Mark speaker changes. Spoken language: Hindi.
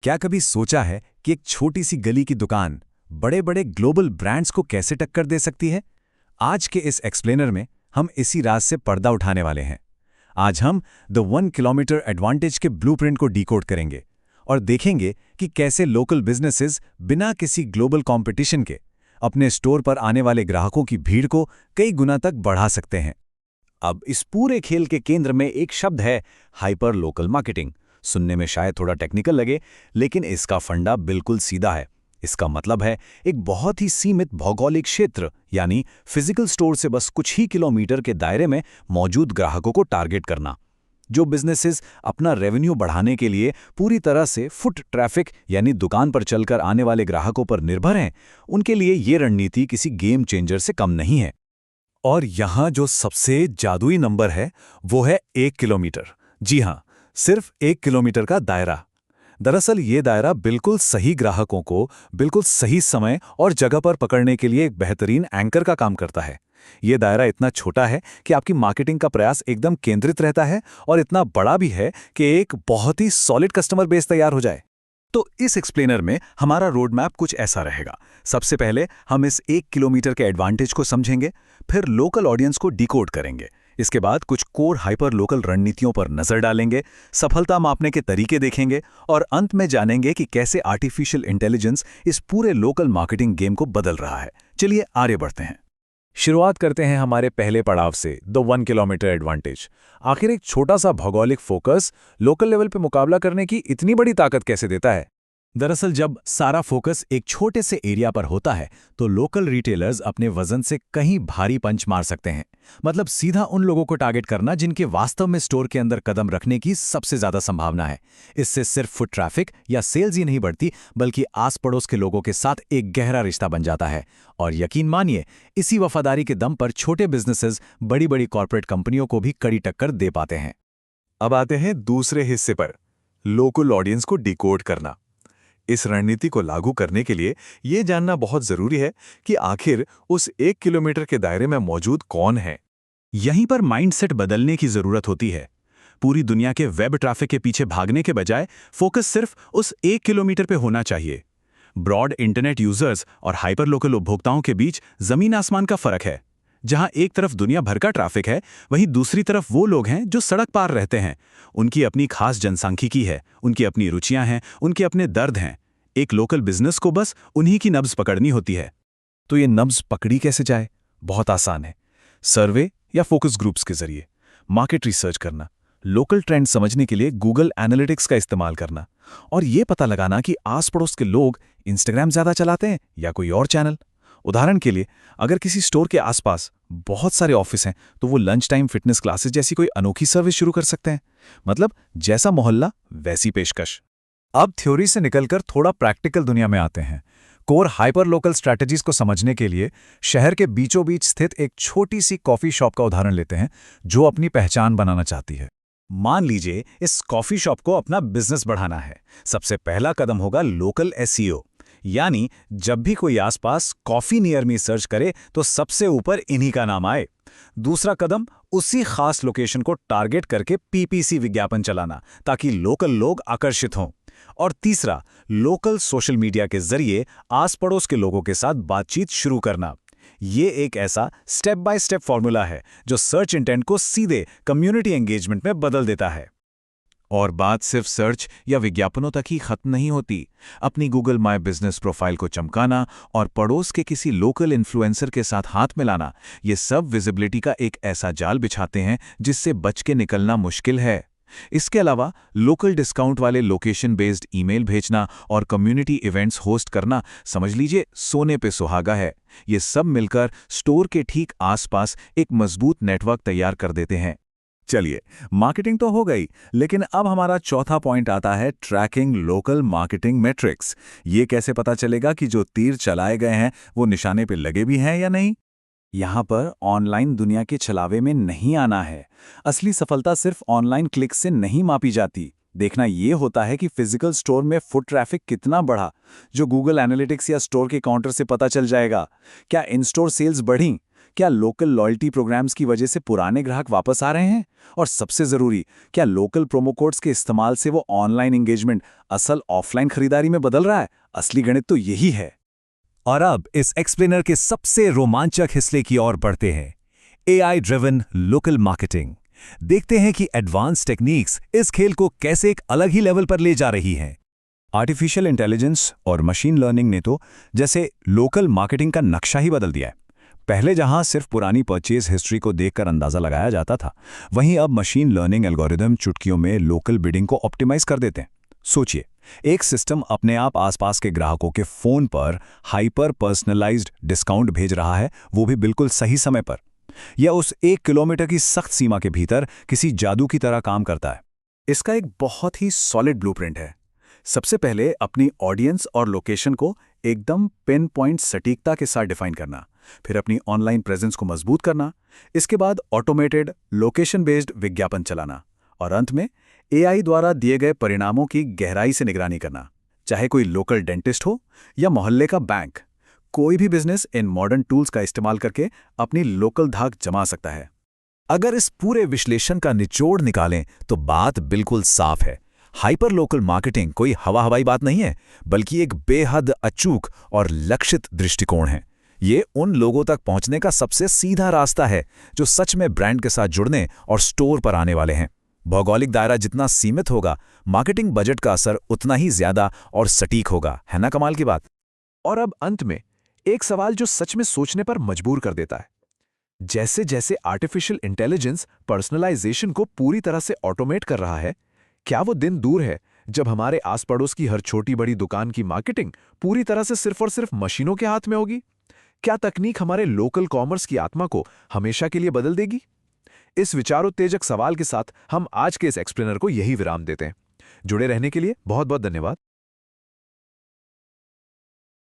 Speaker 1: क्या कभी सोचा है कि एक छोटी सी गली की दुकान बड़े बड़े ग्लोबल ब्रांड्स को कैसे टक्कर दे सकती है? आज के इस एक्सप्लेनर में हम इसी राज से पर्दा उठाने वाले हैं। आज हम द 1 किलोमीटर एडवांटेज के ब्लूप्रिंट को डिकोड करेंगे और देखेंगे कि कैसे लोकल बिजनेसेस बिना किसी ग्लोबल कंपटीशन के अपने स्टोर पर आने वाले ग्राहकों की भीड़ को कई गुना तक बढ़ा सकते हैं। अब इस पूरे खेल के केंद्र में एक शब्द है, हाइपर लोकल मार्केटिंग। सुनने में शायद थोड़ा टेक्निकल लगे, लेकिन इसका फंडा बिल्कुल सीधा है। इसका मतलब है एक बहुत ही सीमित भौगोलिक क्षेत्र यानी फिजिकल स्टोर से बस कुछ ही किलोमीटर के दायरे में मौजूद ग्राहकों को टारगेट करना। जो बिजनेसेस अपना रेवेन्यू बढ़ाने के लिए पूरी तरह से फुट ट्रैफिक यानी दुकान पर चलकर आने वाले ग्राहकों पर निर्भर हैं, उनके लिए ये रणनीति किसी गेम चेंजर से कम नहीं है। और यहाँ जो सबसे जादुई नंबर है वो है 1 किलोमीटर। जी हाँ, सिर्फ 1 किलोमीटर का दायरा। दरअसल ये दायरा बिल्कुल सही ग्राहकों को बिल्कुल सही समय और जगह पर पकड़ने के लिए एक बेहतरीन एंकर का काम करता है। ये दायरा इतना छोटा है कि आपकी मार्केटिंग का प्रयास एकदम केंद्रित रहता है और इतना बड़ा भी है कि एक बहुत ही सॉलिड कस्टमर बेस तैयार हो जाए। तो इस एक्सप्लेनर में हमारा रोड मैप कुछ ऐसा रहेगा। सबसे पहले हम इस 1 किलोमीटर के एडवांटेज को समझेंगे, फिर लोकल ऑडियंस को डिकोड करेंगे। इसके बाद कुछ कोर हाइपर लोकल रणनीतियों पर नजर डालेंगे, सफलता मापने के तरीके देखेंगे और अंत में जानेंगे कि कैसे आर्टिफिशियल इंटेलिजेंस इस पूरे लोकल मार्केटिंग गेम को बदल रहा है। चलिए आगे बढ़ते हैं। शुरुआत करते हैं हमारे पहले पड़ाव से, द 1 किलोमीटर एडवांटेज। आखिर एक छोटा सा भौगोलिक फोकस लोकल लेवल पे मुकाबला करने की इतनी बड़ी ताकत कैसे देता है? दरअसल जब सारा फोकस एक छोटे से एरिया पर होता है तो लोकल रिटेलर्स अपने वजन से कहीं भारी पंच मार सकते हैं। मतलब सीधा उन लोगों को टारगेट करना जिनके वास्तव में स्टोर के अंदर कदम रखने की सबसे ज्यादा संभावना है। इससे सिर्फ फुट ट्रैफिक या सेल्स ही नहीं बढ़ती, बल्कि आस पड़ोस के लोगों के साथ एक गहरा रिश्ता बन जाता है। और यकीन मानिए, इसी वफादारी के दम पर छोटे बिजनेसेस बड़ी बड़ी कॉर्पोरेट कंपनियों को भी कड़ी टक्कर दे पाते हैं। अब आते हैं दूसरे हिस्से पर, लोकल ऑडियंस को डिकोड करना। इस रणनीति को लागू करने के लिए यह जानना बहुत जरूरी है कि आखिर उस 1 किलोमीटर के दायरे में मौजूद कौन है। यहीं पर माइंडसेट बदलने की जरूरत होती है। पूरी दुनिया के वेब ट्रैफिक के पीछे भागने के बजाय फोकस सिर्फ उस 1 किलोमीटर पे होना चाहिए। ब्रॉड इंटरनेट यूजर्स और हाइपर लोकल उपभोक्ताओं के बीच जमीन आसमान का फर्क है। जहां एक तरफ दुनिया भर का ट्रैफिक है, वहीं दूसरी तरफ वो लोग हैं जो सड़क पार रहते हैं। उनकी अपनी खास जनसांख्यिकी है, उनकी अपनी रुचियां हैं, उनके अपने दर्द हैं। एक लोकल बिजनेस को बस उन्हीं की नब्ज पकड़नी होती है। तो ये नब्ज पकड़ी कैसे जाए? बहुत आसान है। सर्वे या फोकस ग्रुप्स के जरिए, मार्केट रिसर्च करना, लोकल ट्रेंड समझने के लिए गूगल एनालिटिक्स का इस्तेमाल करना और ये पता लगाना कि आस पड़ोस के लोग इंस्टाग्राम ज्यादा चलाते हैं या कोई और चैनल। उदाहरण के लिए, अगर किसी स्टोर के आसपास बहुत सारे ऑफिस हैं तो वो लंच टाइम फिटनेस क्लासेस जैसी कोई अनोखी सर्विस शुरू कर सकते हैं। मतलब जैसा मोहल्ला वैसी पेशकश। अब थ्योरी से निकलकर थोड़ा प्रैक्टिकल दुनिया में आते हैं। कोर हाइपर लोकल स्ट्रैटेजीज को समझने के लिए शहर के बीचों बीच स्थित एक छोटी सी कॉफी शॉप का उदाहरण लेते हैं जो अपनी पहचान बनाना चाहती है। मान लीजिए इस कॉफी शॉप को अपना बिजनेस बढ़ाना है। सबसे पहला कदम होगा लोकल एसईओ, यानी जब भी कोई आसपास कॉफी नियर मी सर्च करे तो सबसे ऊपर इन्हीं का नाम आए। दूसरा कदम उसी खास लोकेशन को टारगेट करके पीपीसी विज्ञापन चलाना ताकि लोकल लोग आकर्षित हों। और तीसरा, लोकल सोशल मीडिया के जरिए आस पड़ोस के लोगों के साथ बातचीत शुरू करना। ये एक ऐसा स्टेप बाय स्टेप फॉर्मूला है जो सर्च इंटेंट को सीधे कम्युनिटी एंगेजमेंट में बदल देता है। और बात सिर्फ सर्च या विज्ञापनों तक ही खत्म नहीं होती। अपनी गूगल माय बिजनेस प्रोफाइल को चमकाना और पड़ोस के किसी लोकल इन्फ्लुएंसर के साथ हाथ मिलाना, ये सब विजिबिलिटी का एक ऐसा जाल बिछाते हैं जिससे बच के निकलना मुश्किल है। इसके अलावा लोकल डिस्काउंट वाले लोकेशन बेस्ड ईमेल भेजना और कम्युनिटी इवेंट्स होस्ट करना, समझ लीजिए सोने पे सुहागा है। ये सब मिलकर स्टोर के ठीक आसपास एक मजबूत नेटवर्क तैयार कर देते हैं। चलिए, मार्केटिंग तो हो गई, लेकिन अब हमारा चौथा पॉइंट आता है, ट्रैकिंग लोकल मार्केटिंग मैट्रिक्स। ये कैसे पता चलेगा कि जो तीर चलाए गए हैं वो निशाने पे लगे भी हैं या नहीं? यहाँ पर ऑनलाइन दुनिया के छलावे में नहीं आना है। असली सफलता सिर्फ ऑनलाइन क्लिक से नहीं मापी जाती। देखना ये होता है कि फिजिकल स्टोर में फुट ट्रैफिक कितना बढ़ा, जो गूगल एनालिटिक्स या स्टोर के काउंटर से पता चल जाएगा। क्या इन स्टोर सेल्स बढ़ी? क्या लोकल लॉयल्टी प्रोग्राम्स की वजह से पुराने ग्राहक वापस आ रहे हैं? और सबसे ज़रूरी, क्या लोकल प्रोमो कोड्स के इस्तेमाल से वो ऑनलाइन एंगेजमेंट असल ऑफलाइन खरीदारी में बदल रहा है? असली गणित तो यही है।
Speaker 2: और अब इस एक्सप्लेनर के सबसे रोमांचक हिस्से की ओर बढ़ते हैं, AI ड्रिवन लोकल मार्केटिंग। देखते हैं कि एडवांस टेक्निक्स इस खेल को कैसे एक अलग ही लेवल पर ले जा रही हैं।
Speaker 1: आर्टिफिशियल इंटेलिजेंस और मशीन लर्निंग ने तो जैसे लोकल मार्केटिंग का नक्शा ही बदल दिया है। पहले जहां सिर्फ पुरानी परचेज हिस्ट्री को देखकर अंदाजा लगाया जाता था, वहीं अब मशीन लर्निंग एल्गोरिदम चुटकियों में लोकल बिडिंग को ऑप्टिमाइज कर देते हैं। सोचिए, एक सिस्टम अपने आप आसपास के ग्राहकों के फोन पर हाइपर पर्सनलाइज्ड डिस्काउंट भेज रहा है, वो भी बिल्कुल सही समय पर, या उस 1 किलोमीटर की सख्त सीमा के भीतर किसी जादू की तरह काम करता है। इसका एक बहुत ही सॉलिड ब्लूप्रिंट है। सबसे पहले अपनी ऑडियंस और लोकेशन को एकदम पिन पॉइंट सटीकता के साथ डिफाइन करना, फिर अपनी ऑनलाइन प्रेजेंस को मजबूत करना, इसके बाद ऑटोमेटेड लोकेशन बेस्ड विज्ञापन चलाना, और अंत में AI द्वारा दिए गए परिणामों की गहराई से निगरानी करना। चाहे कोई लोकल डेंटिस्ट हो या मोहल्ले का बैंक, कोई भी बिजनेस इन मॉडर्न टूल्स का इस्तेमाल करके अपनी लोकल धाक जमा सकता है।
Speaker 2: अगर इस पूरे विश्लेषण का निचोड़ निकालें तो बात बिल्कुल साफ है। हाइपर लोकल मार्केटिंग कोई हवाई बात नहीं है, बल्कि एक बेहद अचूक और लक्षित दृष्टिकोण है। ये उन लोगों तक पहुंचने का सबसे सीधा रास्ता है जो सच में ब्रांड के साथ जुड़ने और स्टोर पर आने वाले हैं। भौगोलिक दायरा जितना सीमित होगा, मार्केटिंग बजट का असर उतना ही ज्यादा और सटीक होगा। है ना कमाल की बात?
Speaker 3: और अब अंत में एक सवाल जो सच में सोचने पर मजबूर कर देता है। जैसे जैसे आर्टिफिशियल इंटेलिजेंस पर्सनलाइजेशन को पूरी तरह से ऑटोमेट कर रहा है, क्या वो दिन दूर है जब हमारे आस पड़ोस की हर छोटी बड़ी दुकान की मार्केटिंग पूरी तरह से सिर्फ और सिर्फ मशीनों के हाथ में होगी? क्या तकनीक हमारे लोकल कॉमर्स की आत्मा को हमेशा के लिए बदल देगी? इस विचारोत्तेजक सवाल के साथ हम आज के इस एक्सप्लेनर को यही विराम देते हैं। जुड़े रहने के लिए बहुत बहुत धन्यवाद।